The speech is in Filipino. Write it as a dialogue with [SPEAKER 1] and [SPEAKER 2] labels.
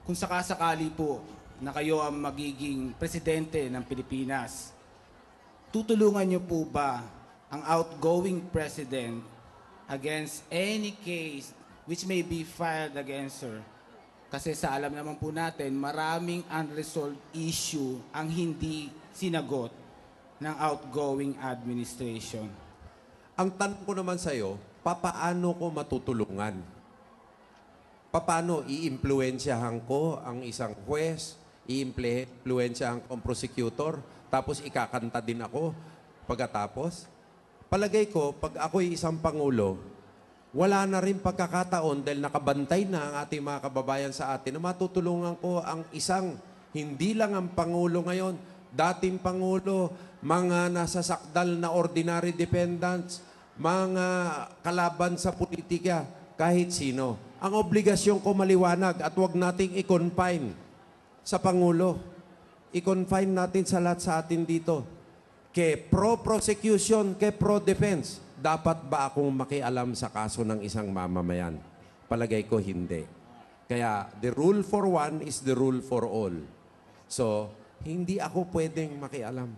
[SPEAKER 1] kung sakasakali po na kayo ang magiging presidente ng Pilipinas, tutulungan niyo po ba ang outgoing president against any case which may be filed against her? Kasi sa alam naman po natin, maraming unresolved issue ang hindi sinagot ng outgoing administration.
[SPEAKER 2] Ang tanong ko naman sa'yo, papaano ko matutulungan? Paano i-impluensyahan ko ang isang huwes, i-impluensyahan ko ang prosecutor, tapos ikakanta din ako pagkatapos? Palagay ko, pag ako'y isang pangulo, wala na rin pagkakataon dahil nakabantay na ang ating mga kababayan sa atin na matutulungan ko ang isang, hindi lang ang pangulo ngayon, dating pangulo, mga nasasakdal na ordinary dependents, mga kalaban sa politika, kahit sino. Ang obligasyon ko maliwanag at huwag nating i-confine sa pangulo. I-confine natin sa lahat sa atin dito. Ke pro-prosecution, ke pro-defense. Dapat ba akong makialam sa kaso ng isang mamamayan? Palagay ko hindi. Kaya the rule for one is the rule for all. So, hindi ako pwedeng makialam.